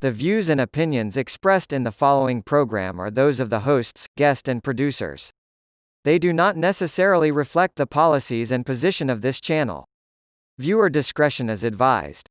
The views and opinions expressed in the following program are those of the hosts, guest and producers. They do not necessarily reflect the policies and position of this channel. Viewer discretion is advised.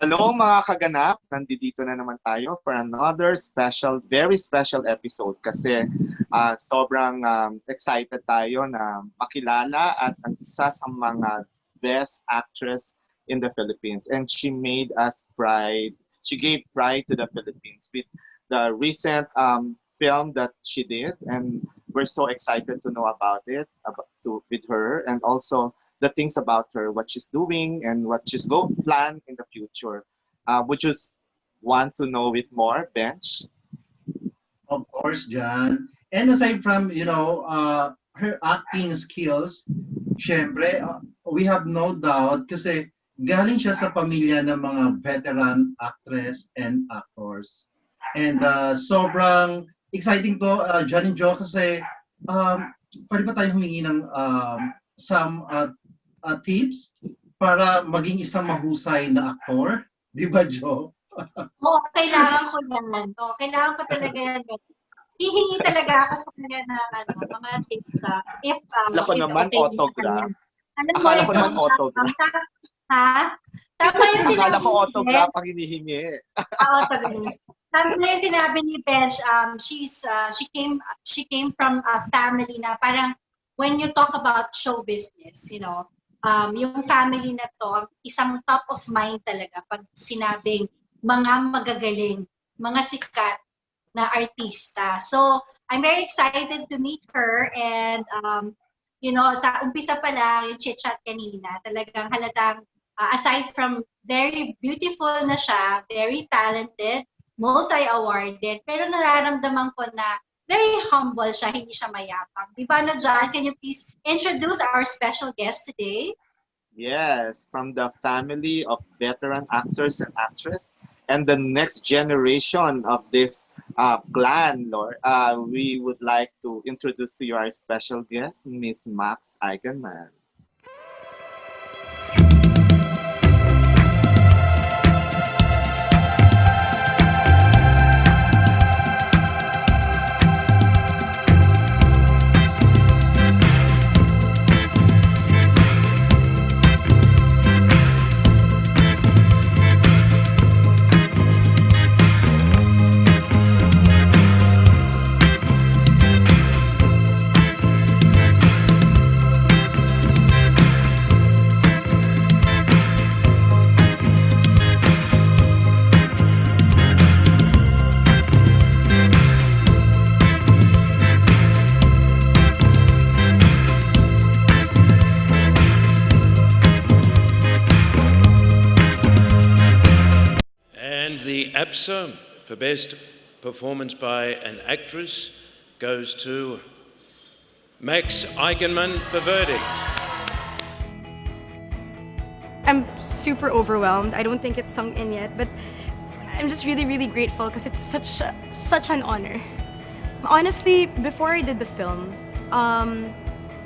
Hello mga kaganap, nandito na naman tayo for another special, very special episode kasi sobrang excited tayo na makilala at ang isa sa mga best actress in the Philippines, and she made us pride. She gave pride to the Philippines with the recent film that she did, and we're so excited to know about it with her, and also the things about her, what she's doing, and what she's going to plan in the future. Would you want to know it more, Bench? Of course, John. And aside from, her acting skills, syempre, we have no doubt kasi galing siya sa pamilya ng mga veteran actress and actors. And sobrang exciting to, John and Joe, kasi pwede ba tayo humingi ng some tips para maging isang mahusay na aktor? Di ba, Joe? Oo, kailangan ko yan. Kailangan ko talaga yan. Hihingi talaga ako sa kanya ng mga tips. Akala ko naman autograph. Akala ko naman autograph. Ha? Tama yung sinabi. Akala ko autograph ang hinihingi. Oo, talaga. Tama yung sinabi ni Bench. She came from a family na parang when you talk about show business, yung family na to, isang top of mind talaga pag sinabing mga magagaling, mga sikat na artista. So, I'm very excited to meet her, and sa umpisa pa lang, yung chit-chat kanina, talagang halatang aside from very beautiful na siya, very talented, multi-awarded, pero nararamdaman ko na very humble siya, hindi siya mayapang. Diba na, John? Can you please introduce our special guest today? Yes, from the family of veteran actors and actresses and the next generation of this clan, Lord, we would like to introduce to you our special guest, Miss Max Eigenmann. The APSA for Best Performance by an Actress goes to Max Eigenmann for verdict. I'm super overwhelmed. I don't think it's sunk in yet, but I'm just really, really grateful because it's such an honor. Honestly, before I did the film,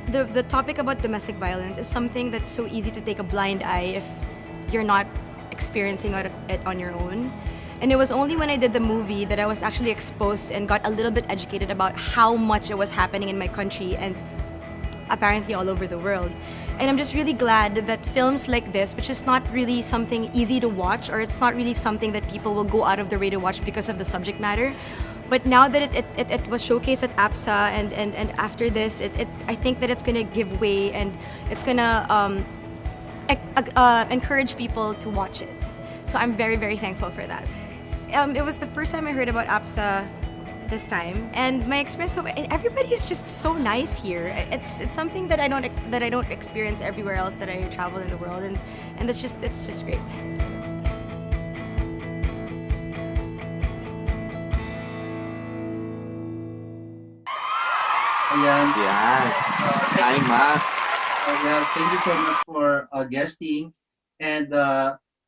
the topic about domestic violence is something that's so easy to take a blind eye if you're not experiencing it on your own. And it was only when I did the movie that I was actually exposed and got a little bit educated about how much it was happening in my country and apparently all over the world. And I'm just really glad that films like this, which is not really something easy to watch, or it's not really something that people will go out of their way to watch because of the subject matter, but now that it was showcased at APSA and after this, I think that it's gonna give way and it's gonna encourage people to watch it. So I'm very, very thankful for that. It was the first time I heard about APSA this time, and my experience. And everybody is just so nice here. It's something that I don't experience everywhere else that I travel in the world, and it's just great. Ayan. Yan. Hi, Thank you, Max. thank you so much for guesting. And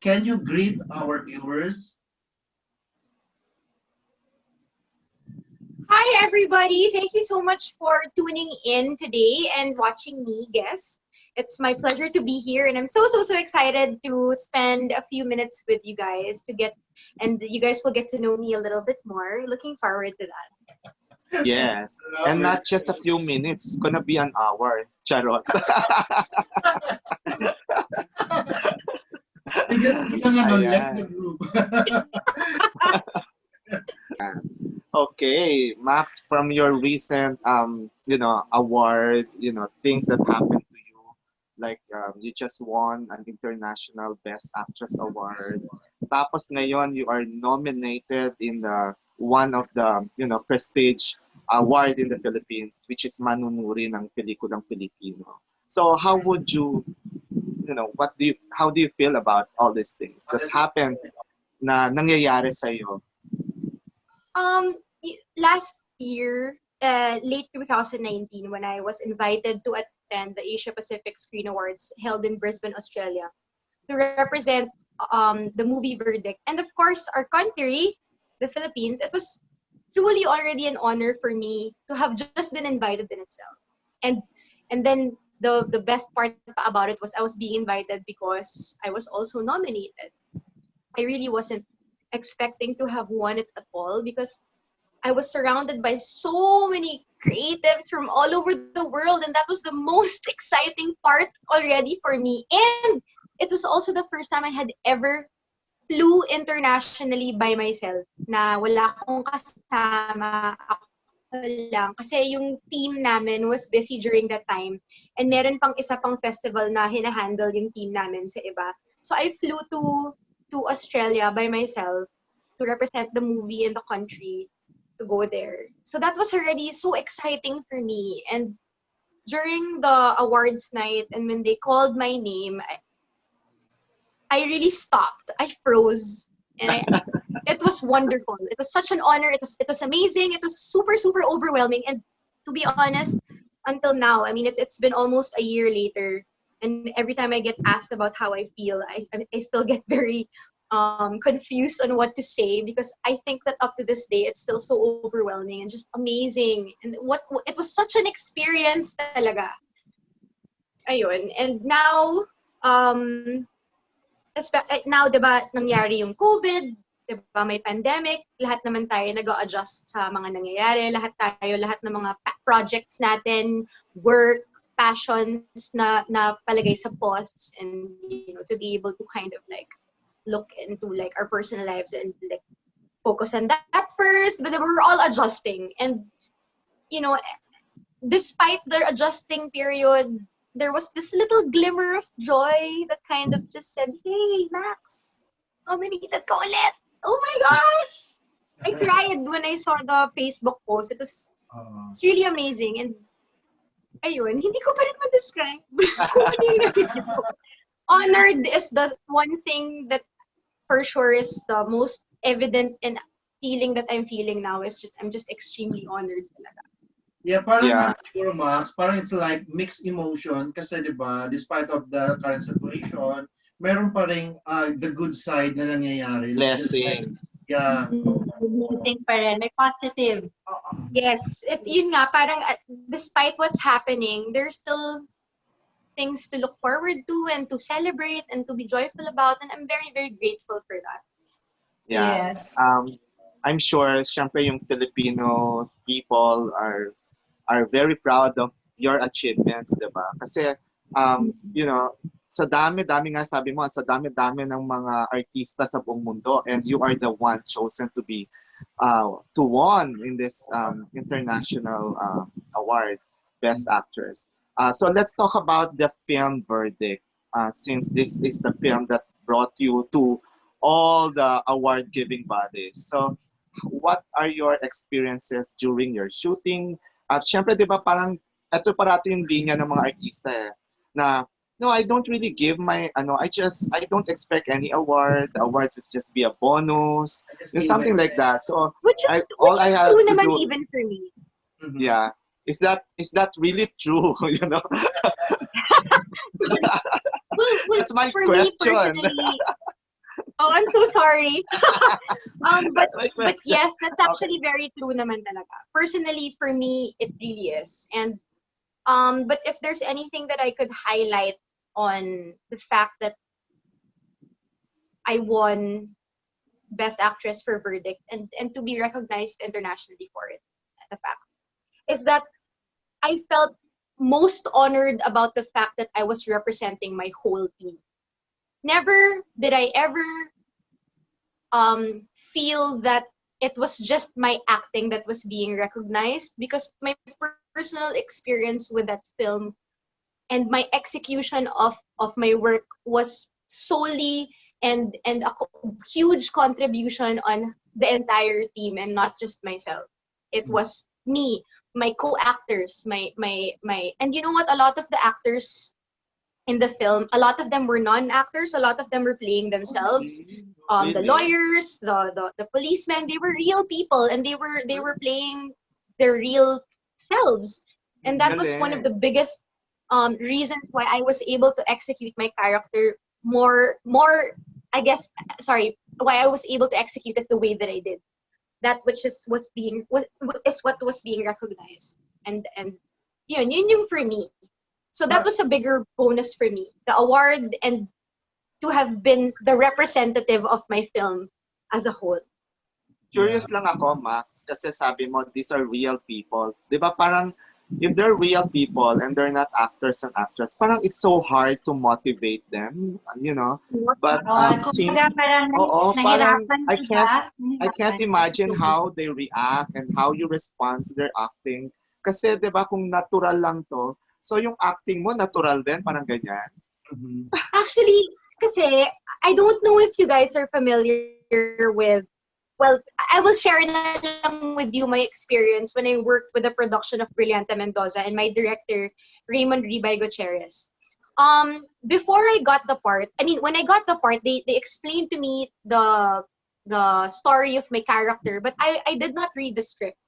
can you greet our viewers? Hi, everybody. Thank you so much for tuning in today and watching me guess. It's my pleasure to be here, and I'm so excited to spend a few minutes with you guys and you guys will get to know me a little bit more. Looking forward to that. Yes. And not just a few minutes. It's gonna be an hour. Charot. Bigyan nga nun, left Ayan. the group. Okay, Max, from your recent award, things that happened to you, like you just won an International Best Actress Award. Tapos ngayon you are nominated in the one of the, prestige award in the Philippines, which is manunuri ng pelikulang Pilipino. So how would you, how do you feel about all these things that happened na nangyayari sa iyo? Last year, late 2019, when I was invited to attend the Asia Pacific Screen Awards held in Brisbane, Australia, to represent the movie Verdict, and of course our country, the Philippines, it was truly already an honor for me to have just been invited in itself. And then the best part about it was I was being invited because I was also nominated. I really wasn't expecting to have won it at all because I was surrounded by so many creatives from all over the world, and that was the most exciting part already for me. And it was also the first time I had ever flew internationally by myself, na wala akong kasama, ako lang. Kasi yung team namin was busy during that time, and meron pang isa pang festival na hinahandle yung team namin sa iba. So I flew to Australia by myself to represent the movie in the country, to go there. So that was already so exciting for me. And during the awards night, and when they called my name, I really stopped. I froze, and it was wonderful. It was such an honor. It was amazing. It was super overwhelming. And to be honest, until now, I mean, it's been almost a year later, and every time I get asked about how I feel, I still get very confused on what to say, because I think that up to this day it's still so overwhelming and just amazing. And what it was such an experience talaga. Ayun. And now, now, diba, nangyari yung COVID, diba, may pandemic, lahat naman tayo nag-a-adjust sa mga nangyayari, lahat ng mga projects natin, work, passions na palagay sa pause, and to be able to kind of like look into like our personal lives and like focus on that first. But we're all adjusting, and despite the adjusting period, there was this little glimmer of joy that kind of just said, "Hey, Max, nominated ka ulit! Oh my gosh!" I cried when I saw the Facebook post. It's really amazing, and ayun, hindi ko pa rin ma-describe kung ano yung nabili ko. Honored is the one thing that for sure is the most evident and feeling that I'm feeling now is I'm just extremely honored talaga. Yeah, parang Yeah. siguro, Max, parang it's like mixed emotion kasi 'di ba, despite of the current situation, meron pa ring the good side na nangyayari. Just like, Blessing. Yeah. Think pa rin. May positive. Oo. Yes, yun nga, parang despite what's happening, there's still things to look forward to and to celebrate and to be joyful about, and I'm very, very grateful for that. Yeah. Yes. I'm sure, syempre, yung Filipino people are very proud of your achievements, di ba? Kasi, you know, sa dami-dami nga sabi mo, sa dami-dami ng mga artista sa buong mundo, and you are the one chosen to be to won in this international award, Best Actress. So let's talk about the film verdict, since this is the film that brought you to all the award-giving bodies. So what are your experiences during your shooting? At syempre, di ba, parang ito parati yung linya ng mga artista eh, na no, I don't really give my, I don't expect any award. The award will just be a bonus, something like that. So, Which is, all I have true to naman do, even for me. Mhm. yeah, is that really true? You know, Well, that's my for question. me personally, oh, I'm so sorry. But That's my but question. yes, that's actually very true naman talaga. Personally, for me, it really is. And but if there's anything that I could highlight on the fact that I won Best Actress for Verdict and to be recognized internationally for it, the fact is that I felt most honored about the fact that I was representing my whole team. Never did I ever feel that it was just my acting that was being recognized, because my personal experience with that film and my execution of my work was solely and a huge contribution on the entire team and not just myself. It was me, my co-actors, my and you know what, a lot of the actors in the film, a lot of them were non-actors, a lot of them were playing themselves. The Really? lawyers, the policemen, they were real people, and they were playing their real selves. And that was one of the Galing. biggest reasons why I was able to execute my character more I guess, sorry, why I was able to execute it the way that I did. That which is what was being recognized. And yun yung for me. So that was a bigger bonus for me. The award and to have been the representative of my film as a whole. Curious lang ako, Max, kasi sabi mo, these are real people. Di ba parang, if they're real people and they're not actors and actresses, parang it's so hard to motivate them, you know? But since, Kumbaga parang parang nahirapan I sila. can't imagine how they react and how you respond to their acting. Kasi di ba kung natural lang to, so yung acting mo natural din, parang ganyan. Mhm. Actually, kasi I don't know if you guys are familiar with, well, I will share na lang with you my experience when I worked with the production of Brillante Mendoza and my director, Raymond Ribay Gutierrez. Before I got the part, I mean, when I got the part, they explained to me the story of my character, but I did not read the script.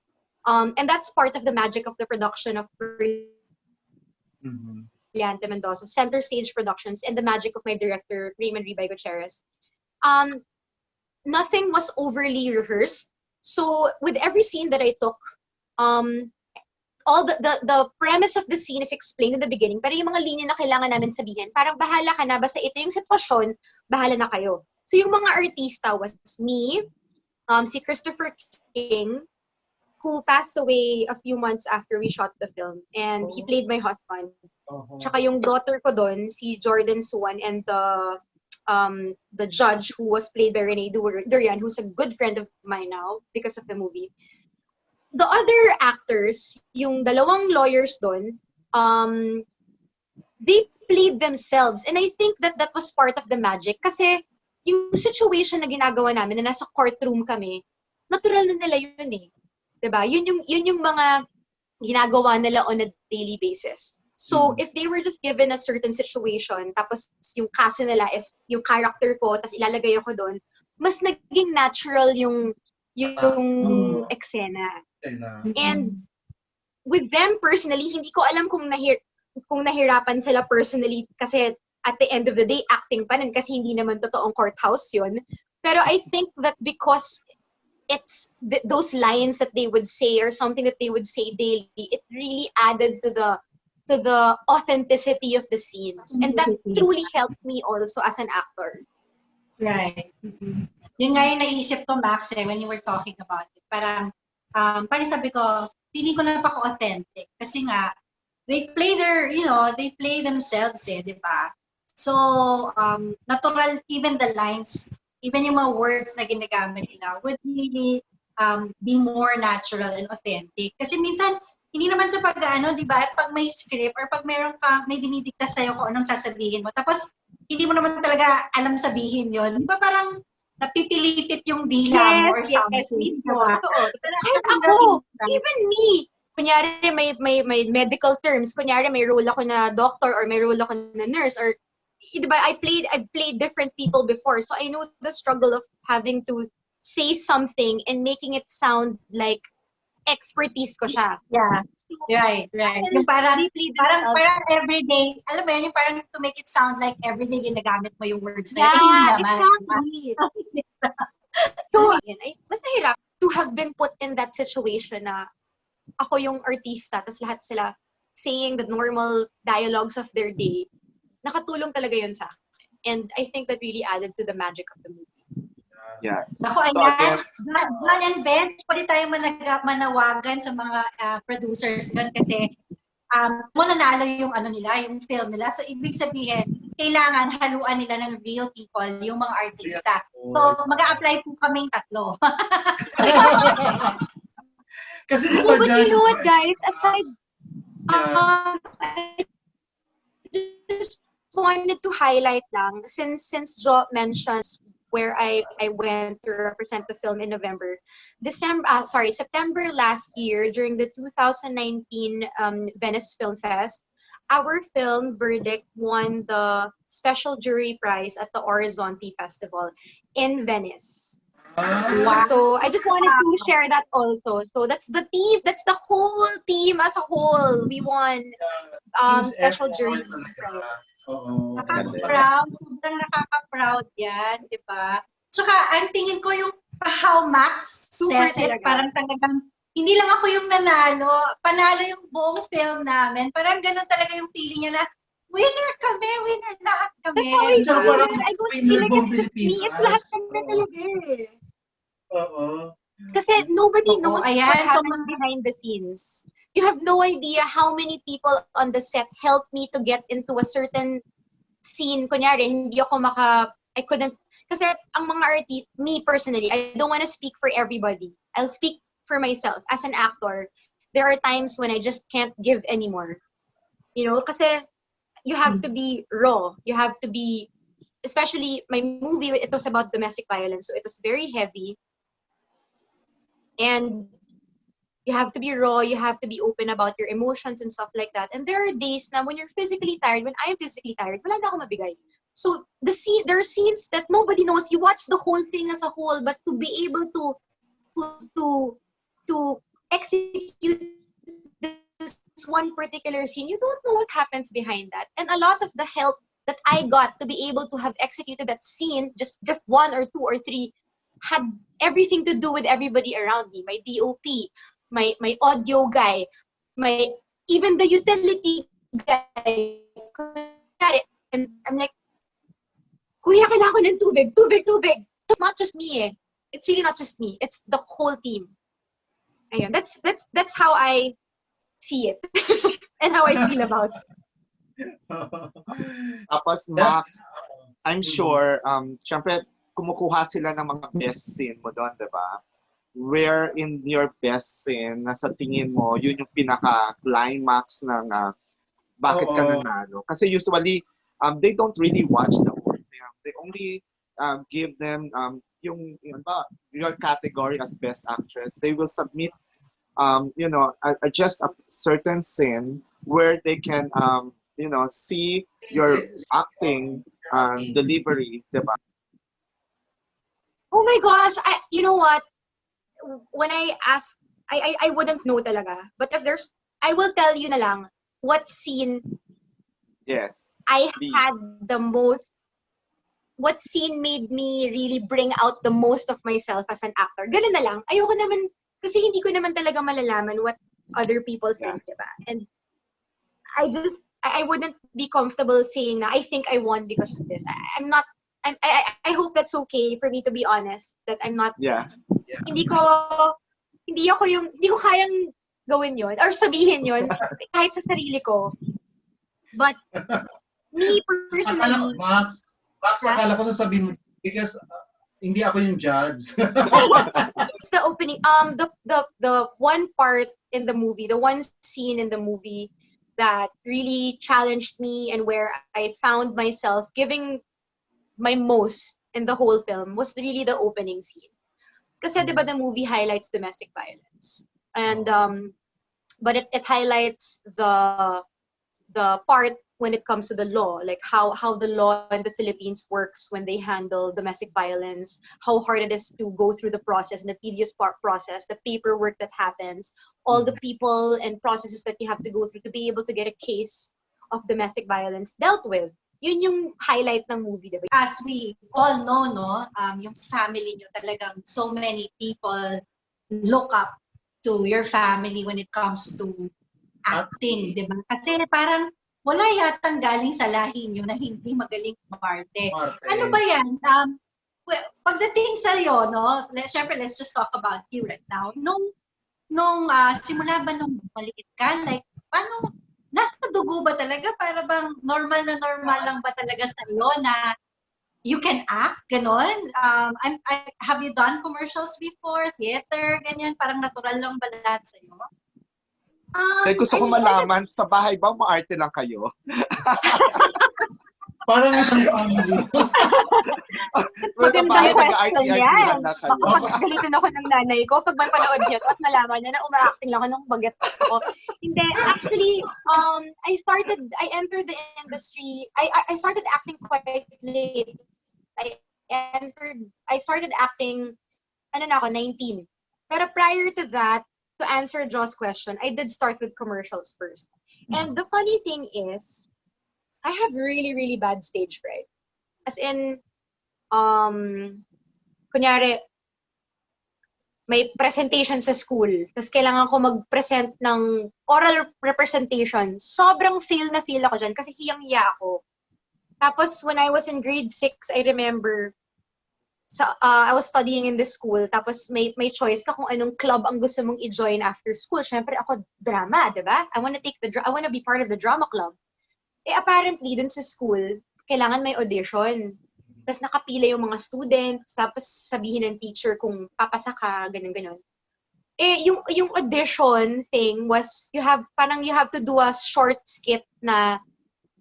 And that's part of the magic of the production of Brillante Mhm. Mendoza, Center Stage Productions, and the magic of my director, Raymond Ribay Gutierrez. Nothing was overly rehearsed. So with every scene that I took, all the premise of the scene is explained in the beginning, pero yung mga linya na kailangan namin sabihin, parang bahala ka na, basta ito yung sitwasyon, bahala na kayo. So yung mga artista was me, si Christopher King, who passed away a few months after we shot the film, and he played my husband. Tsaka yung daughter ko doon, si Jordan Suwan, and the judge who was played by Renee Durian, who's a good friend of mine now because of the movie. The other actors, yung dalawang lawyers doon, they played themselves. And I think that was part of the magic. Kasi yung situation na ginagawa namin, na nasa courtroom kami, natural na nila yun eh. Diba? Yun yung mga ginagawa nila on a daily basis. So, if they were just given a certain situation, tapos yung kaso nila is yung character ko, tapos ilalagay ako doon, mas naging natural yung eksena. And with them personally, hindi ko alam kung nahirapan sila personally, kasi at the end of the day, acting pa rin, kasi hindi naman totoong courthouse yun. Pero I think that because it's those lines that they would say or something that they would say daily, it really added to the authenticity of the scenes, and that truly helped me also as an actor. Right. Mm-hmm. Yun nga yung naisip ko, Max, when you were talking about it. Parang sabi ko, feeling ko napaka-authentic. Kasi nga, they play themselves di ba? So, natural, even the lines, even yung mga words na ginagamit nila would really be more natural and authentic. Kasi minsan, hindi naman sa di ba, pag may script or pag may dinidikta sa'yo kung anong sasabihin mo, tapos hindi mo naman talaga alam sabihin yon. Di ba parang napipilipit yung dila mo or something? Yes, mismo. Diba? Kahit ako, even me. Kunyari, may medical terms. Kunyari, may role ako na doctor or may role ako na nurse. Or, diba, I've played different people before. So I know the struggle of having to say something and making it sound like expertise ko siya. Yeah. Right. Yung parang everyday, alam mo yun, yung parang to make it sound like everyday ginagamit mo yung words na yun. Hindi naman. Exactly. So, mas nahirap to have been put in that situation na ako yung artista, tapos lahat sila saying the normal dialogues of their day. Nakatulong talaga yun sa akin. And I think that really added to the magic of the movie. Yeah. Ako, So ayan, again, John and Ben, pwede tayo manawagan sa mga producers doon kasi nanalo yung nila, yung film nila. So, ibig sabihin, kailangan haluan nila ng real people, yung mga artista. So, mag-a-apply po kaming 3. Kasi di Oh, ba but dyan, you know what, guys? Aside, Yeah. I just wanted to highlight lang, since Jo mentions where I went to represent the film in November. September last year, during the 2019 Venice Film Fest, our film Verdict won the special jury prize at the Orizzonti Festival in Venice. Ah, So I just wanted to share that also. So that's the team, that's the whole team as a whole. We won team's special effort jury talaga. prize. Oo. Nakaka-proud. Sobrang nakaka-proud yan, di ba? Tsaka, ang tingin ko yung how Max Super says it, talaga. parang talagang, hindi lang ako yung nanalo, panalo yung buong film namin. Parang ganun talaga yung feeling niya na, winner kami, winner lahat kami. That's how I Tsaka feel. parang I don't winner feel like buong it's just me. It's Pilipinas. lahat kami Oo. talaga eh. Oo. Kasi nobody Oo, knows ayan, what so happens behind the scenes. You have no idea how many people on the set helped me to get into a certain scene. Kunyari, I couldn't, kasi ang mga artists, me personally, I don't want to speak for everybody. I'll speak for myself. As an actor, there are times when I just can't give anymore. You know, kasi you have to be raw. You have to be, especially my movie, it was about domestic violence, so it was very heavy. And you have to be raw, you have to be open about your emotions and stuff like that. And there are days na when you're physically tired, when I'm physically tired, wala na ako mabigay. So there are scenes that nobody knows. You watch the whole thing as a whole, but to be able to execute this one particular scene, you don't know what happens behind that. And a lot of the help that I got to be able to have executed that scene, just 1 or 2 or 3, had everything to do with everybody around me. My DOP, my audio guy, even the utility guy. And I'm like, Kuya, kailangan ko ng tubig. It's not just me eh. It's really not just me. It's the whole team. Ayun, that's how I see it and how I feel about it. tapos Max, I'm sure, syempre, kumukuha sila ng mga best scene mo doon, di ba? Where in your best scene, na sa tingin mo, yun yung pinaka-climax ng bakit ka Oo. nanalo. Kasi usually, they don't really watch the whole film. They only give them your category as best actress. They will submit, just a certain scene where they can, see your acting delivery, diba? Oh my gosh, you know what? When I ask, I wouldn't know talaga. But if I will tell you na lang what scene Yes. I Please. had the most what scene made me really bring out the most of myself as an actor. Ganun na lang. Ayoko naman, kasi hindi ko naman talaga malalaman what other people think, diba? And I wouldn't be comfortable saying na I think I won because of this. I'm not, I hope that's okay for me to be honest, that I'm not, Yeah. hindi ko, hindi ko kayang gawin yon or sabihin yon kahit sa sarili ko. But me personally, Max, akala ko sasabihin mo because hindi ako yung judge. it's the opening. The one part in the movie, the one scene in the movie that really challenged me and where I found myself giving my most in the whole film was really the opening scene. Kasi diba the movie highlights domestic violence, and but it highlights the part when it comes to the law, like how the law in the Philippines works when they handle domestic violence, how hard it is to go through the process, the tedious process, the paperwork that happens, all the people and processes that you have to go through to be able to get a case of domestic violence dealt with. Yun yung highlight ng movie, diba? As we all know, no, yung family nyo talagang so many people look up to your family when it comes to acting, di ba? Kasi parang wala yatang galing sa lahi nyo na hindi magaling umarte. Ano ba yan? Pagdating sa iyo, no? Siyempre, let's just talk about you right now. Nung simula ba nung maliit ka, like, paano, nasa dugo ba talaga? Para bang normal na normal lang ba talaga sa iyo na you can act, ganon? Have you done commercials before? Theater, ganyan? Parang natural lang ba lahat sa iyo? Kaya gusto ko malaman, sa bahay ba maarte lang kayo? Parang isang family. Sa bahay, nag-arte-artihan na kayo. Makapagalitan ako ng nanay ko pag mapanood niya at malaman niya na uma-acting lang ako nung bagets ko. Hindi, actually, I entered the industry, I started acting quite late. I started acting, 19. Pero prior to that, to answer Jo's question, I did start with commercials first. And the funny thing is, I have really, really bad stage fright. As in, kunyari, may presentation sa school, tapos kailangan ko mag-present ng oral representation. Sobrang feel na feel ako dyan kasi hiyang-hiya ako. Tapos, when I was in grade 6, I remember, I was studying in this school, tapos may choice ka kung anong club ang gusto mong i-join after school. Syempre ako, drama, diba? I wanna be part of the drama club. Apparently, dun sa school, kailangan may audition. Tapos nakapila yung mga students, tapos sabihin ng teacher kung papasa ka, ganun-ganun. Yung audition thing was, you have to do a short skit na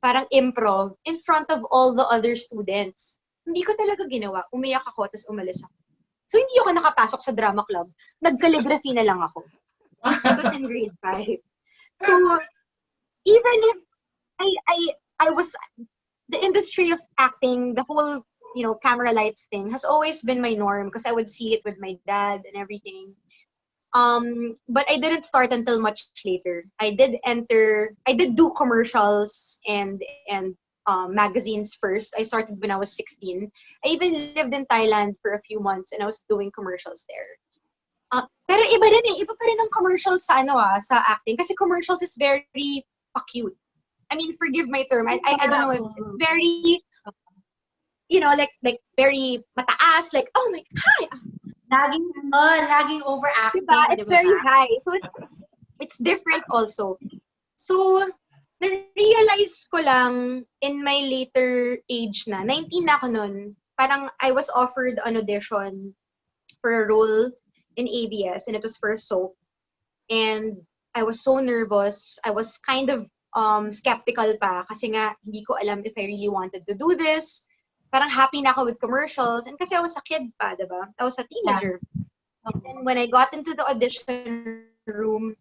parang improv in front of all the other students. Hindi ko talaga ginawa. Umiyak ako, tapos umalis ako. So, hindi ako nakapasok sa drama club. Nag-calligraphy na lang ako. That was in grade 5. So, even if I was, the industry of acting, the whole, camera lights thing has always been my norm because I would see it with my dad and everything. But I didn't start until much later. I did do commercials and magazines first. I started when I was 16. I even lived in Thailand for a few months and I was doing commercials there. Pero iba pa rin ang commercials sa sa acting kasi commercials is very cute. I mean, forgive my term. I don't know if it's very, like very mataas, like, oh my God. Laging overacting. Diba? It's very high. So it's different also. So, na-realize ko lang in my later age na, 19 na ako nun, parang I was offered an audition for a role in ABS and it was for a soap. And I was so nervous. I was kind of skeptical pa kasi nga hindi ko alam if I really wanted to do this. Parang happy na ako with commercials and kasi I was a kid pa, diba? I was a teenager. And then when I got into the audition room,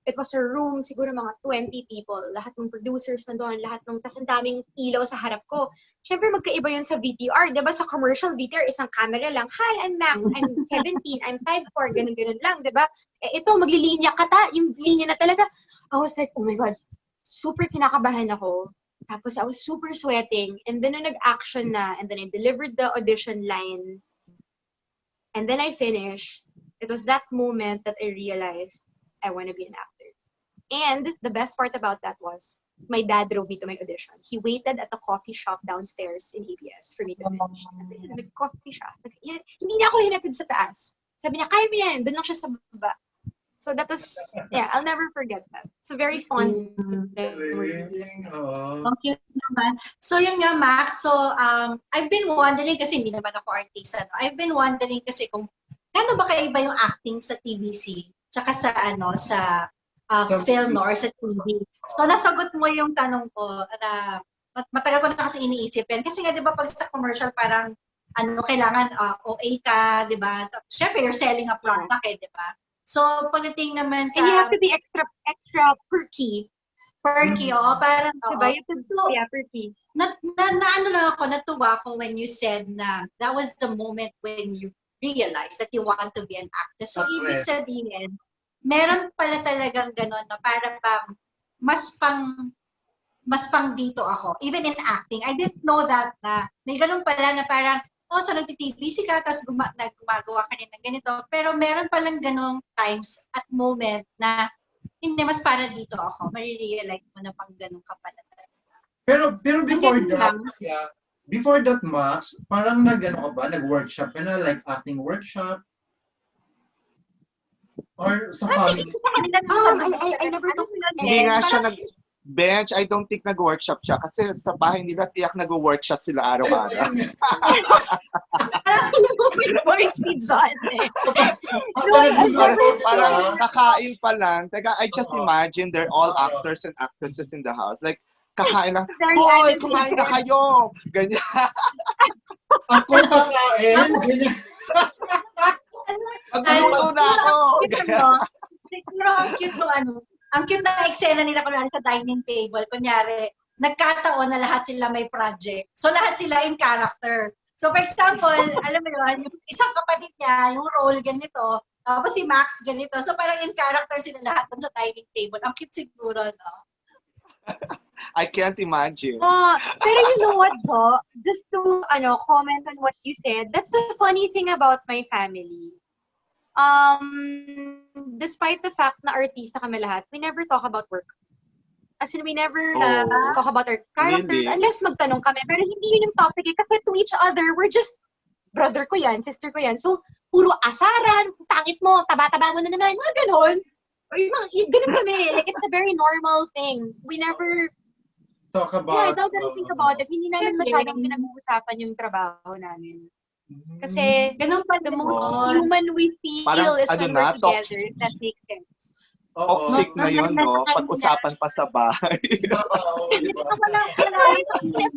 it was a room, siguro mga 20 people. Lahat ng producers nandoon, lahat ng, tas ang daming ilaw sa harap ko. Siyempre, magkaiba yun sa VTR. Diba sa commercial VTR, isang camera lang. Hi, I'm Max. I'm 17. I'm 5'4". Ganun-ganun lang, diba? Ito, maglilinya ka ta. Yung linya na talaga. I was like, oh my God. Super kinakabahan ako. Tapos I was super sweating. And then nung nag-action na, and then I delivered the audition line, and then I finished, it was that moment that I realized I want to be an actor. And the best part about that was, my dad drove me to my audition. He waited at the coffee shop downstairs in ABS for me to finish. Nag-coffee siya. Hindi niya ako hinatid sa taas. Sabi niya, kaya mo yan. Doon lang siya sa baba. So that was, yeah, I'll never forget that. It's a very fun memory. Okay naman. So yun nga, Max. So I've been wondering, kasi hindi naman ako artista, no? I've been wondering kasi kung ano ba kaiba yung acting sa TVC tsaka sa film, no, or sa TV. So nasagot mo yung tanong ko na matagal ko na kasi iniisip yan. Kasi nga, di ba, pag sa commercial, parang kailangan OA ka, di ba? Siyempre, you're selling a product, di ba? So, pagdating naman sa... And you have to be extra perky. Perky, parang... Diba? You have to be perky. Ano lang ako, natuwa ako when you said na that was the moment when you realized that you want to be an actor. So, ibig sabihin, meron pala talagang gano'n, no? Parang mas pang dito ako. Even in acting, I didn't know that na may ganun pala na parang so nagti-TVC ka, tapos gumagawa ka rin ng ganito. Pero meron palang ganong times at moment na hindi, mas para dito ako. Marirealize mo na pang ganun ka pala. Pero before that, Max, parang ka ba? Nag-workshop ka na, like acting workshop? Or sa family? I never took that. Hindi nga siya Bench, I don't think nag-workshop siya kasi sa bahay nila tiyak nag-workshop sila araw-araw. Parang kakain pa lang. Teka, I just imagine they're all actors and actresses in the house. Like, kakain lang, hoy, kumain na kayo! Ganyan. Ako kakain? Ganyan. Magluto na ako! Ang cute na eksena nila kunwari sa dining table. Kunyari, nagkataon na lahat sila may project. So lahat sila in character. So for example, alam mo yun, yung isang kapatid niya, yung role ganito, tapos si Max ganito. So parang in character sila lahat dun sa dining table. Ang cute siguro, no? I can't imagine. Pero you know what, Bo? Just to comment on what you said, that's the funny thing about my family. Despite the fact na artista kami lahat, we never talk about work. As in, we never talk about our characters unless magtanong kami. Pero hindi yun yung topic eh. Kasi to each other, we're just, brother ko yan, sister ko yan. So, puro asaran, pangit mo, taba-taba mo na naman, mga ganon. Ganun kami. Like, it's a very normal thing. We never talk about... Yeah, I don't really think about it. Hindi namin masyadong pinag-uusapan yung trabaho namin. Kasi the most human we feel parang, is when we're together. If that makes sense. Toxic na yun, no? Pag-usapan pa sa bahay. Of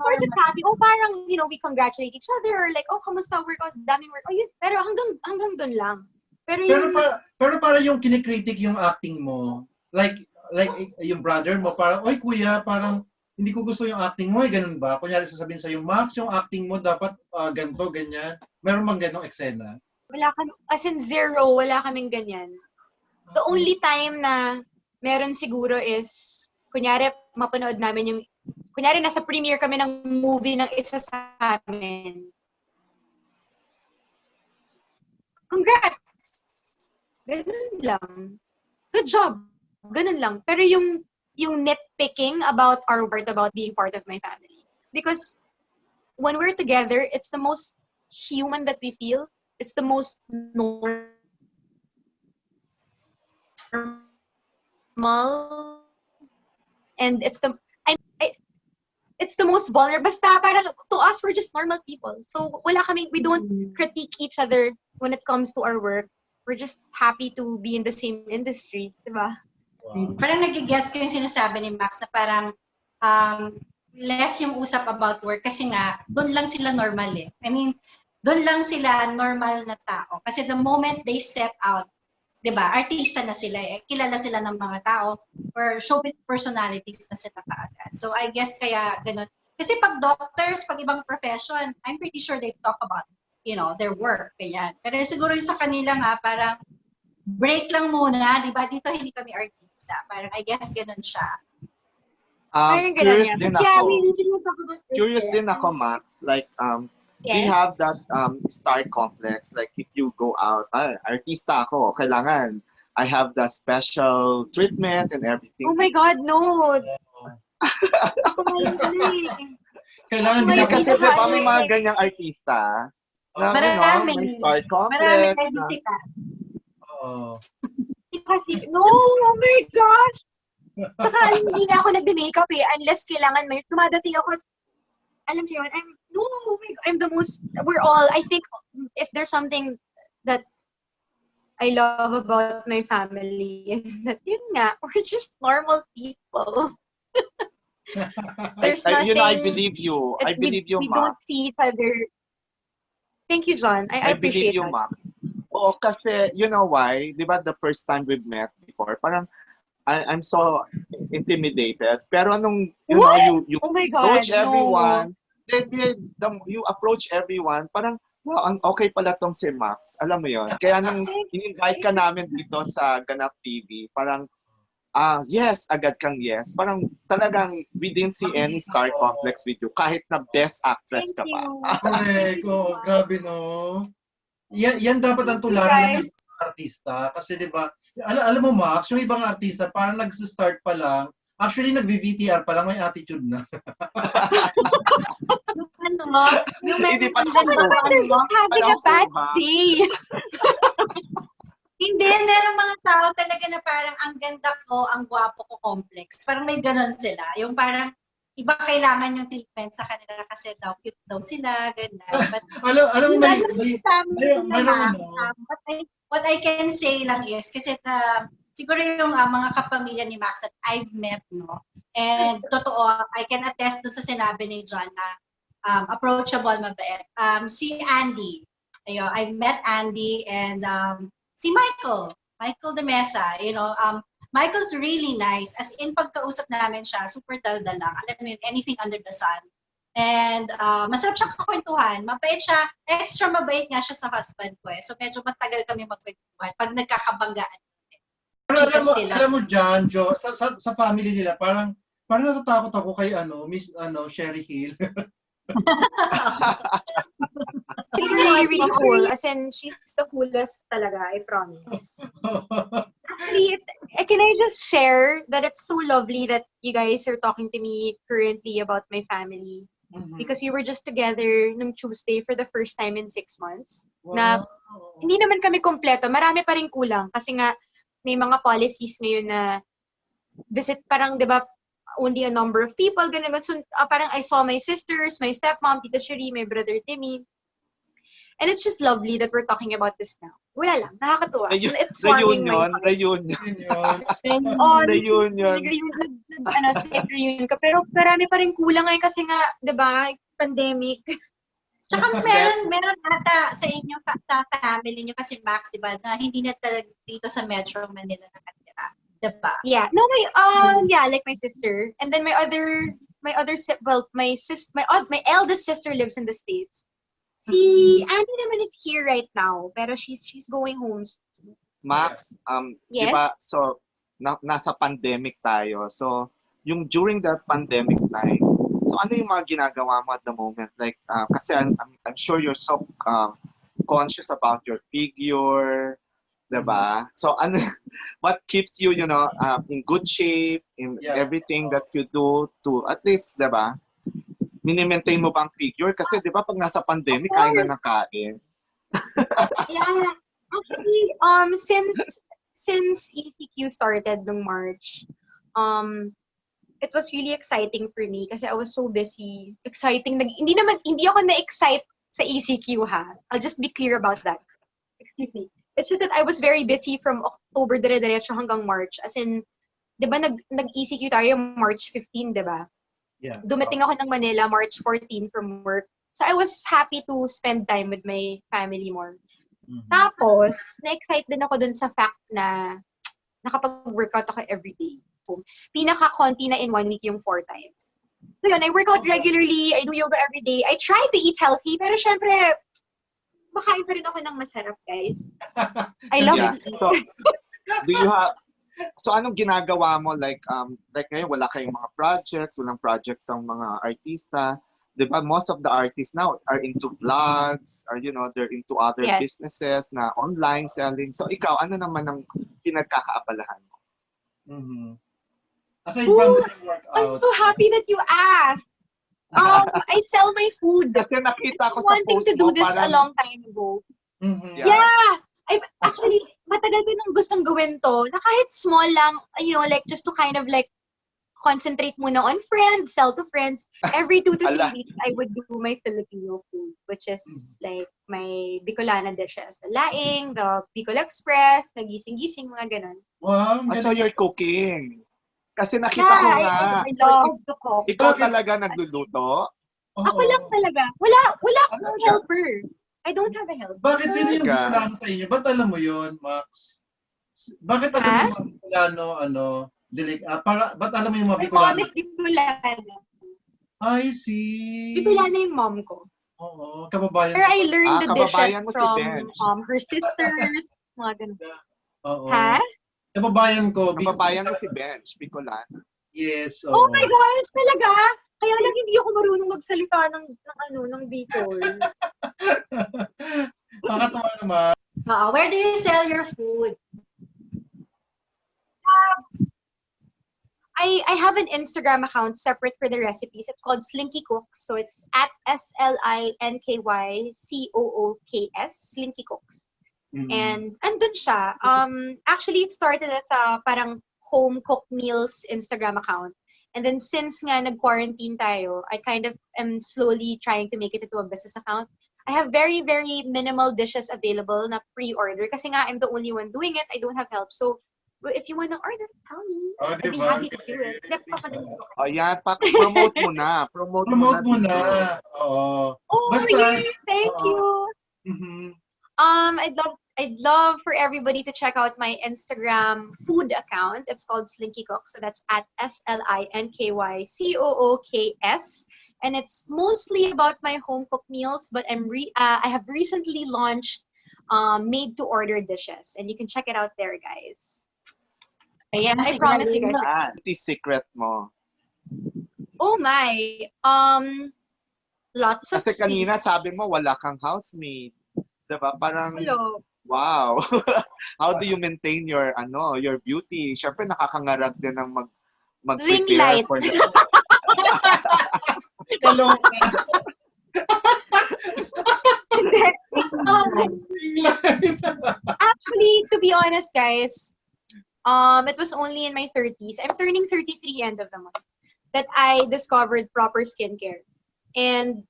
course, it's happy. Parang, we congratulate each other. Or like, kamusta work? Daming work. Yun. Pero hanggang dun lang. Pero para yung kinikritik yung acting mo, like yung brother mo, parang, oy kuya, parang, hindi ko gusto yung acting mo, ganun ba? Kunyari sasabihin sa'yo, Max, yung acting mo dapat ganito, ganyan. Meron bang ganong eksena? Wala kami, as in zero, wala kaming ganyan. The only time na meron siguro is, kunyari, mapanood namin yung, kunyari, nasa premiere kami ng movie ng isa sa amin. Congrats! Ganun lang. Good job! Ganun lang. Pero yung nitpicking about our word, about being part of my family. Because when we're together, it's the most human that we feel. It's the most normal. And it's the most vulnerable. Basta parang to us, we're just normal people. So we don't critique each other when it comes to our work. We're just happy to be in the same industry, diba? Wow. Parang nag-guess ko yung sinasabi ni Max na parang less yung usap about work kasi nga, doon lang sila normal eh. I mean, doon lang sila normal na tao. Kasi the moment they step out, di ba, artista na sila eh. Kilala sila ng mga tao or showbiz personalities na sila kaagad. So I guess kaya ganun. Kasi pag doctors, pag ibang profession, I'm pretty sure they talk about, their work. Ganyan. Pero siguro yung sa kanila nga, parang break lang muna, di ba? Dito hindi kami artista. Parang I guess ganun siya. Parang ganun Curious nga. din But yeah, ako. we didn't talk about Curious business. din ako, Max. Like, do you Yes. have that star complex? Like, if you go out, artista ako, kailangan I have the special treatment and everything. Oh my God, no. Oo. Kumain ka na eh. Kailangan Hindi din Kumain kasi, ka di na ba, may mga eh. ganyang artista na, Oo. Marami. may star Marami complex na na, bisita. Oo. Kasi, no, oh my gosh. Saka hindi na ako nagbe-makeup eh, unless kailangan may dumadating ako. Alam mo yun, oh my God, I'm the most, we're all, I think, if there's something that I love about my family is that, yun nga, we're just normal people. There's I nothing, believe you. I believe you, we Max. don't see each other. Thank you, John. I I believe appreciate you, that. Max. Oo, kasi, you know why? Di ba, the first time we met before, parang, I'm so intimidated. Pero nung, you know, What? you Oh my God, approach no. everyone, you approach everyone, parang, wow, ang okay pala tong si Max. Alam mo yon. Kaya nung in-invite ka namin dito sa Ganap TV, parang, yes, agad kang yes. Parang talagang we didn't see any star complex with you, kahit na best actress Thank ka pa. you. Correct. Oh, grabe no. Yan dapat ang tularan ng mga artista. Kasi di ba, alam mo Max, yung ibang artista parang nag-start pa lang, actually nag-VTR pa lang, may attitude na. Ano? Yung Hindi pa meron nakukuha. they're just having a bad Nakuha. day. Hindi, meron mga tao talaga na parang ang ganda ko, ang gwapo ko complex. Parang may ganon sila. Yung parang iba kailangan yung treatment sa kanila kasi daw cute daw sila, ganyan. But alam mo, may naman, ano, what I can say lang is, kasi siguro yung mga kapamilya ni Max that I've met, no? And totoo, I can attest dun sa sinabi ni John na approachable, mabait. Si Andy, ayun, I've met Andy and si Michael de Mesa, you know, Michael's really nice. As in, pagkausap namin siya, super daldal lang. Alam mo yun, anything under the sun. And masarap siya kakwentuhan. Mabait siya. Extra mabait nga siya sa husband ko eh. So medyo matagal kami magkwentuhan pag nagkakabanggaan. pero Chicas sila. alam mo John, Jo, sa family nila, parang natatakot ako kay Miss Sherry Hill. She's really, really cool. As in, she's the coolest talaga, I promise. Actually, can I just share that it's so lovely that you guys are talking to me currently about my family? Because we were just together nung Tuesday for the first time in 6 months. Na hindi naman kami kompleto. Marami pa rin kulang. Kasi nga, may mga policies ngayon na visit parang, di ba, only a number of people. Ganun. So, parang I saw my sisters, my stepmom, Tita Cherie, my brother Timmy. And it's just lovely that we're talking about this now. Wala lang. Nakakatuwa. It's warming my heart. Reunion. Slight reunion ka. Pero marami pa rin kulang ngayon kasi nga, di ba, pandemic. Tsaka meron ata sa inyo, sa family nyo kasi Max, di ba, na hindi na talaga dito sa Metro Manila nakatira. Di ba? Yeah. No, like my sister. And then my eldest sister lives in the States. Si Andy naman is here right now, pero she's going home. Max, Yes? di ba, so, nasa pandemic tayo. So, yung during that pandemic time, so ano yung mga ginagawa mo at the moment? Like, kasi I'm sure you're so conscious about your figure, di ba? So, what keeps you, in good shape, in everything that you do to, at least, di ba, mini-maintain mo bang figure? Kasi di ba pag nasa pandemic, kain na ng kain. Yeah. Actually, since ECQ started nung March, it was really exciting for me kasi I was so busy. Exciting. Hindi ako na-excite sa ECQ ha. I'll just be clear about that. Excuse me. It's just that I was very busy from October dire-diretso hanggang March. As in, di ba nag-ECQ tayo March 15, di ba? Yeah. Dumating ako ng Manila March 14 from work. So I was happy to spend time with my family more. Tapos, na-excite din ako dun sa fact na nakapag-workout ako every day. Pinaka-konti na in 1 week yung 4 times. So yun, I work out regularly, I do yoga every day. I try to eat healthy, pero syempre, makain pa rin ako ng masarap, guys. I love it. So, So anong ginagawa mo like ngayon wala kayong mga projects, walang projects ang mga artista. 'Di ba? Most of the artists now are into vlogs or they're into other Yes. businesses na online selling. So ikaw ano naman ang pinagkakaabalahan mo? Mhm. Aside from Ooh, the I'm workout. so happy that you asked. I sell my food. Kasi nakita ko I'm sa wanting post to do mo this a parang long time ago. Mhm. Yeah. Actually, matagal ko nang gustong gawin to, na kahit small lang, like just to kind of like concentrate muna on friends, sell to friends. Every 2 to 3 Ala. weeks, I would do my Filipino food, which is like my Bicolana dishes. The laing, the Bicol Express, nagising-gising, mga ganun. Wow, ang So galing. you're cooking. Kasi nakita ko Yeah, nga. I So love to cook. ikaw Bakit? talaga nagluluto? Ako Oo. lang talaga. Wala akong Talaga? helper. I don't have a helper. Bakit sino yung Talaga? Bicolano sa inyo? Ba't alam mo yun, Max? Bakit alam mo Ha? yung mga Bicolano, ba't alam mo yung mga My Bicolano? mom is Bicolana. I see. Bicolana yung mom ko. Oo, kababayan Pero ko. I learned the dishes kababayan mo si from Benj. her sisters, mga ganun. Oo. Ha? Kababayan ko. Kababayan mo si Benj, Bicolano. Yes. Oh Oo. my gosh, talaga? Kaya lang hindi ako marunong magsalita ng Bicol. Nakakatawa naman. Where do you sell your food? I have an Instagram account separate for the recipes. It's called Slinky Cooks. So it's at SLINKYCOOKS, Slinky Cooks. Mhm. And andun siya. Actually, it started as a parang home cooked meals Instagram account. And then since nga nag-quarantine tayo, I kind of am slowly trying to make it into a business account. I have very, very minimal dishes available na pre-order kasi nga I'm the only one doing it. I don't have help. So if you want to order, tell me. Oh, I'd be diba? happy to do it. O yan, promote mo na. Promote Promote mo dito. na. Oo. Oh, Basta, yay! Thank oo. you. Mhm. I'd love for everybody to check out my Instagram food account. It's called Slinky Cook. So that's at SLINKYCOOKS. And it's mostly about my home cooked meals, but I have recently launched made to order dishes, and you can check it out there, guys. Ayan, I promise you guys. Ah, ito yung secret mo. Oh my, lots of Kasi kanina seeds. sabi mo wala kang housemaid. Diba? Parang, Hello. wow. How do you maintain your beauty? Siyempre nakakangaraag din ng Ring mag-prepare light. for the... Kaloka. Actually, to be honest, guys, it was only in my 30s. I'm turning 33 end of the month that I discovered proper skincare. And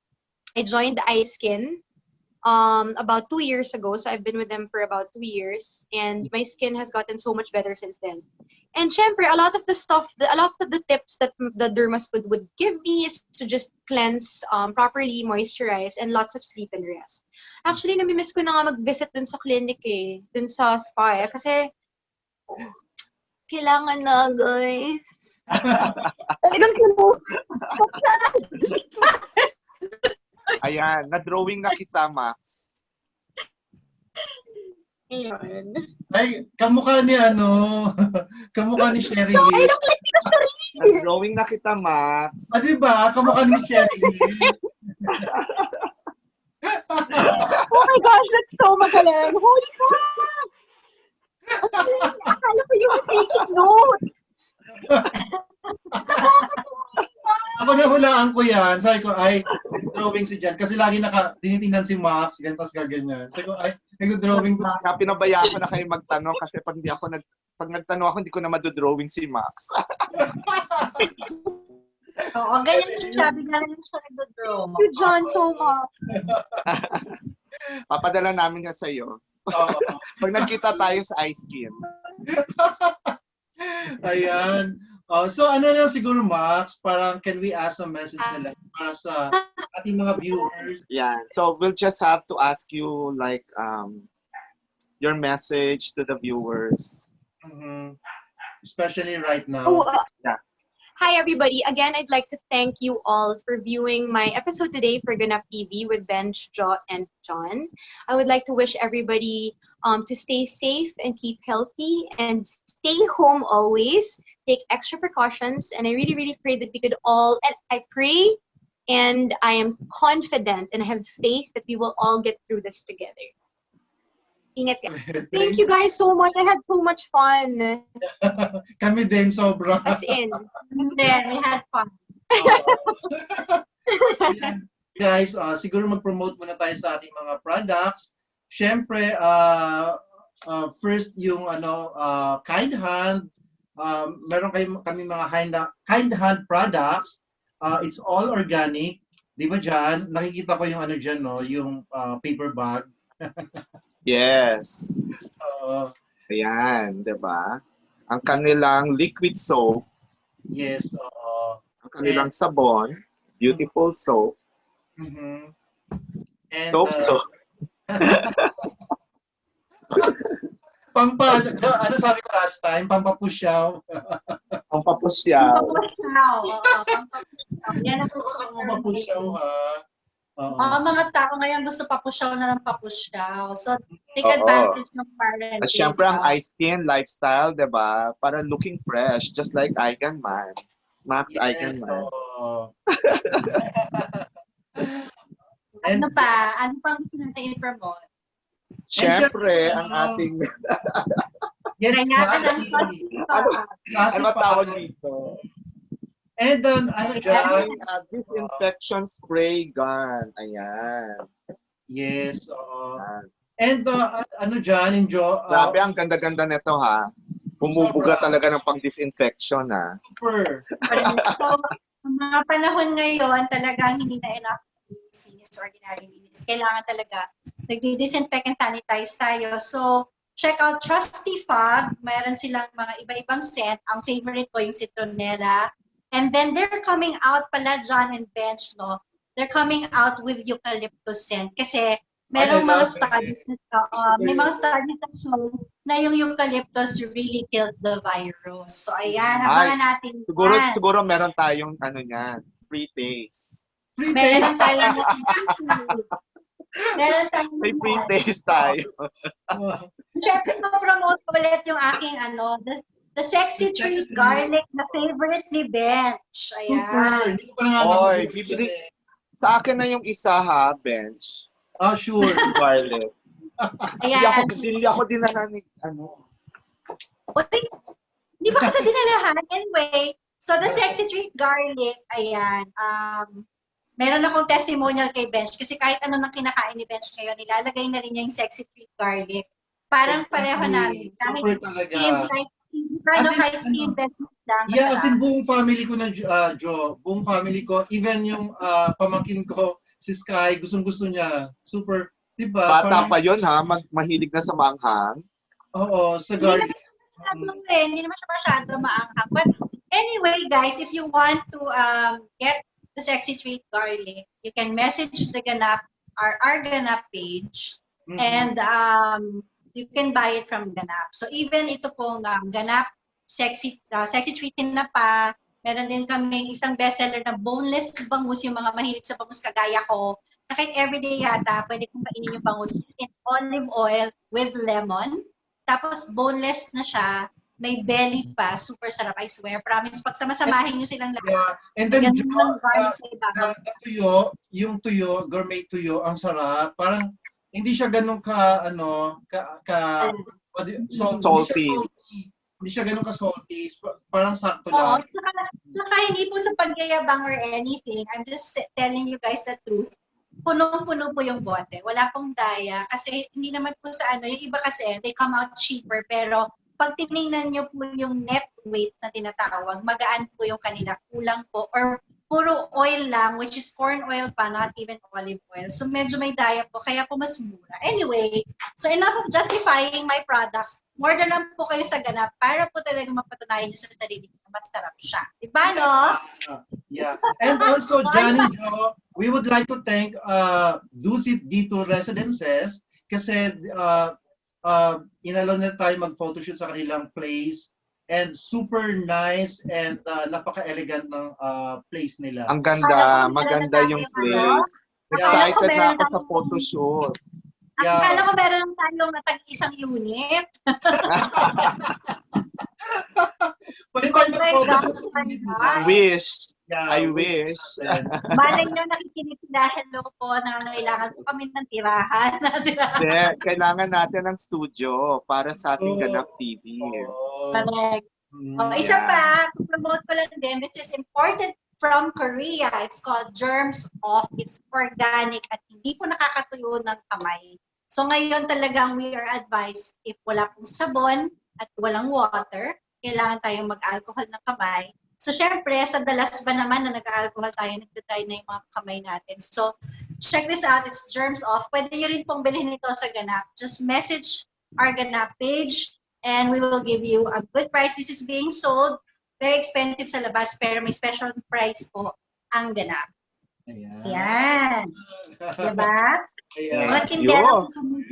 I joined iSkin about 2 years ago. So I've been with them for about 2 years. And my skin has gotten so much better since then. And syempre, a lot of the tips that the Dermaspud would give me is to just cleanse, properly moisturize, and lots of sleep and rest. Actually, namimiss ko na nga mag-visit dun sa clinic dun sa spa kasi kailangan na, guys. Talagang Ayan, na-drawing na kita, Max. Ayun. Ay, kamukha ni kamukha ni Sherry. Na-drawing na kita, Max. Ah, diba? Kamukha ni Sherry. Oh my gosh, that's so magaling. Holy crap! Akala ko yung taking note. Ako nahulaan ko yan. Sabi ko, ay, drawing si Jan. Kasi lagi tinitingnan si Max, gantas ka ganyan. Sabi ko, ay, nagdo-drawing to. Kaya pinabayaan ko na kayo magtanong kasi pag nagtanong ako, hindi ko na madodrawing si Max. Oo, ganyan yung sabi na rin siya nag-draw. Thank you, John, so much. Papadala namin niya sa'yo. Oo. Pag nagkita tayo sa ice cream. Ayan. So ano lang siguro, Max, parang can we ask a message nila para sa ating mga viewers? Yeah. So we'll just have to ask you like your message to the viewers. Mhm. Especially right now. Oh, Yeah. Hi, everybody. Again, I'd like to thank you all for viewing my episode today for Ganap TV with Benj, Jo, and John. I would like to wish everybody to stay safe and keep healthy and stay home always. Take extra precautions. And I really, really pray that we could all, and I pray and I am confident and I have faith that we will all get through this together. Ingat ka. Thank you guys so much. I had so much fun. Kami din, sobra. As in. And then we had fun. Yan. Guys, siguro mag-promote muna tayo sa ating mga products. Siyempre, first yung Kind Hand. Meron kami mga Kind Hand products. It's all organic. Di ba dyan? Nakikita ko yung dyan, no? Yung paper bag. Yes. Ayan, di ba? Ang kanilang liquid soap, Yes. ang kanilang sabon, beautiful soap, Mhm. And, soap. ano sabi ko last time? Pampapusyaw. Ang papusyaw. Papusyaw. Oo, pampapusyaw. Yan ang gusto ko. Pampapusyaw, ha? Mga tao ngayon gusto papusyaw na ng papusyaw. So, take Oo. advantage ng parenting. At syempre ang ice skin lifestyle, di ba? Para looking fresh, just like Eigenmann. Max Eigenmann. And, Ano pa? Ano pang gusto natin i-promote? Syempre, ang ating... yes, Kaya Sassy. ano ba tawag dito? And then, dyan? Disinfection spray gun. Ayan. Yes, and dyan, enjoy. Grabe, ang ganda-ganda nito ha. Bumubuga talaga ng pang-disinfection ha. Super. So, ang mga panahon ngayon, talagang hindi na enough sinis, ordinary minis. Kailangan talaga nagdi-disinfect and sanitize tayo. So, check out Trusty Fog. Mayroon silang mga iba-ibang scent. Ang favorite ko yung citronella. And then they're coming out pala, John and Bench, no? They're coming out with eucalyptus scent. Kasi merong mga studies may mga studies na show na yung eucalyptus really kills the virus. So ayan, abangan natin. Siguro meron tayong free taste. Meron tayong May free taste tayo. Siyempre, ma-promote ulit yung aking the Sexy Treat Garlic na favorite ni Bench. Ayan. Oy, bibili. Sa akin na yung isa ha, Bench. Sure. Garlic. Ayan. Hindi ako dinala ni Hindi ba kita dinalahan? Anyway, so the Sexy Treat Garlic, ayan. Meron akong testimonial kay Bench kasi kahit ano nang kinakain ni Bench ngayon, nilalagay na rin niya yung Sexy Treat Garlic. Parang pareho namin. Super talaga. Kahit steam Bench lang. Yeah, as in buong family ko na, Jo. Buong family ko. Even yung pamangkin ko, si Sky, gustong-gusto niya. Super, di ba? Bata pa yun ha, mahilig na sa maanghang. Oo, sa garlic. Hindi naman siya masyado maanghang. But anyway, guys, if you want to get the Sexy Treat Garlic, you can message the Ganap, our Ganap page, and you can buy it from Ganap. So even ito pong Ganap Sexy Treat na pa, meron din kami isang bestseller na boneless bangus, yung mga mahilig sa bangus kagaya ko. Na kahit everyday yata, pwede kong kainin yung bangus in olive oil with lemon. Tapos boneless na siya, may belly pa, super sarap, I swear. Promise, pag samasamahin nyo silang lahat. Yeah. And then, yung tuyo, gourmet tuyo, ang sarap. Parang, hindi siya ganun salty. Hindi siya ganun ka-salty. Parang sakto lang. Saka hindi po sa pagyayabang or anything. I'm just telling you guys the truth. Punong-puno po yung bote. Wala pong daya. Kasi hindi naman po sa yung iba kasi, they come out cheaper. Pero pag tinignan nyo po yung net weight na tinatawag, magaan po yung kanila. Kulang po. Or puro oil lang, which is corn oil pa, not even olive oil. So medyo may daya po, kaya po mas mura. Anyway, so enough of justifying my products. Order lang po kayo sa Ganap para po talaga mapatunayan nyo sa sarili na masarap siya. Diba, no? Yeah. And also, Johnny Jo, we would like to thank Dusit Dito Residences kasi inalaw na tayo mag-photoshoot sa kanilang place. and super nice and napaka-elegant ng place nila. Ang Akala ganda, ko meron maganda na yung tayong place. Akala ko Excited na meron ako sa tayong- photoshoot. Yeah. Akala ko meron lang tayong isang unit. Pwede Oh tayo my mag-photo God, sa oh my unit God. nila. Wish. Yeah, I wish. Malay nyo, nakikinig sila. Hello po, nangangailangan po kami ng tirahan. Hindi, kailangan natin ng studio para sa ating Oo. Ganap TV. Oo. Correct. Oh, Mm. isa Yeah. pa, promote ko lang din, which is imported from Korea. It's called Germs Off. It's organic at hindi po nakakatuyo ng kamay. So ngayon talagang we are advised, if wala pong sabon at walang water, kailangan tayong mag-alcohol ng kamay. So syempre, sa dalas ba naman na nag-alcohol tayo, nagtatry na yung mga kamay natin. So check this out, it's Germs Off. Pwede nyo rin pong bilhin ito sa Ganap. Just message our Ganap page and we will give you a good price. This is being sold. Very expensive sa labas, pero may special price po ang Ganap. Ayan. Yan. Diba? Ayan. Mga tindera.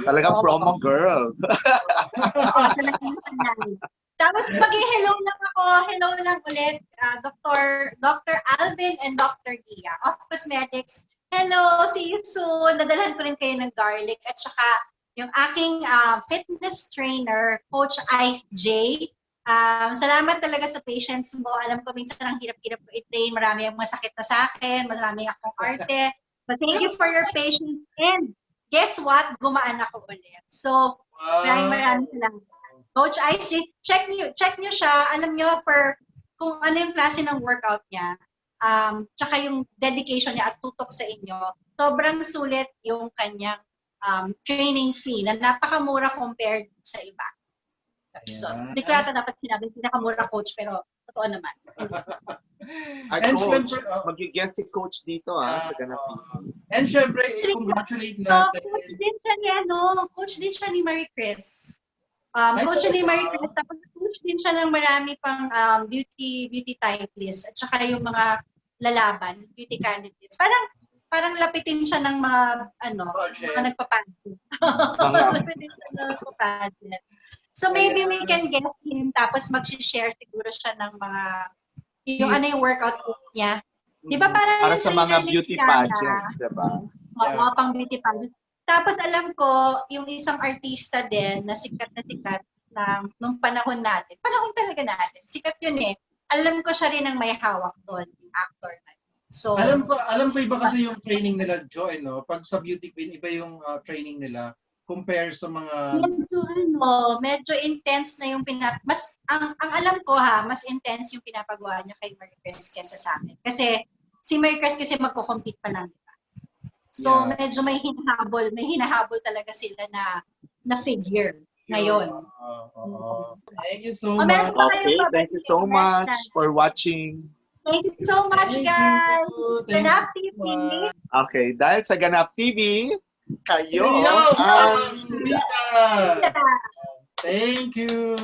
Talagang promo girl. Oo, talagang sanay. Tapos mag-hello lang ako, hello lang ulit, Dr. Alvin and Dr. Gia of Cosmetics. Hello, see you soon. Nadalhan ko rin kayo ng garlic at saka yung aking fitness trainer, Coach Ice J. Salamat talaga sa patience mo. Alam ko minsan ang hirap-hirap ko i-train. Marami ang masakit na sa akin. Marami akong arte. But thank you for your patience. And guess what? Gumaan ako ulit. So, maraming salamat. Coach Ice, check niyo siya. Alam niyo kung ano yung klase ng workout niya. Tsaka yung dedication niya at tutok sa inyo. Sobrang sulit yung kanyang training fee na napakamura compared sa iba. So, hindi ko yata dapat sinabi pinakamura, coach, pero totoo naman. Ay, And coach, syempre, mag-guest si coach dito sa Ganap TV. And syempre, congratulate So, natin. coach din siya ni Marie Chris. Ay, Coach ni talaga? Marie Chris, tapos coach din siya ng marami pang beauty titles at saka yung mga lalaban, beauty candidates. Parang lapitin siya ng mga mga nagpapansin. Lapitin siya ng nagpapansin. So maybe we can get him tapos mag-share siguro siya ng mga yung yung workout niya. Di ba parang Para yung sa mga trainer beauty niya pageant, na- diba? Oo, pang beauty pageant. Tapos alam ko, yung isang artista din na sikat na nung panahon natin. Panahon talaga natin. Sikat yun eh. Alam ko siya rin ang may hawak doon, yung actor na. So, Alam ko iba kasi yung training nila, Joy, no? Pag sa beauty queen, iba yung training nila compare sa mga medyo intense na yung ang alam ko mas intense yung pinapagawa niya kay Maricruz kesa sa amin. Kasi si Maricruz kasi magko-compete pa lang, diba? So medyo may hinahabol talaga sila na figure ngayon. Thank you so much. Okay, thank you so much for watching. Thank you so much, guys. Ganap TV. Okay, dahil sa Ganap TV, kayo Kayo ang ang bida. Thank you.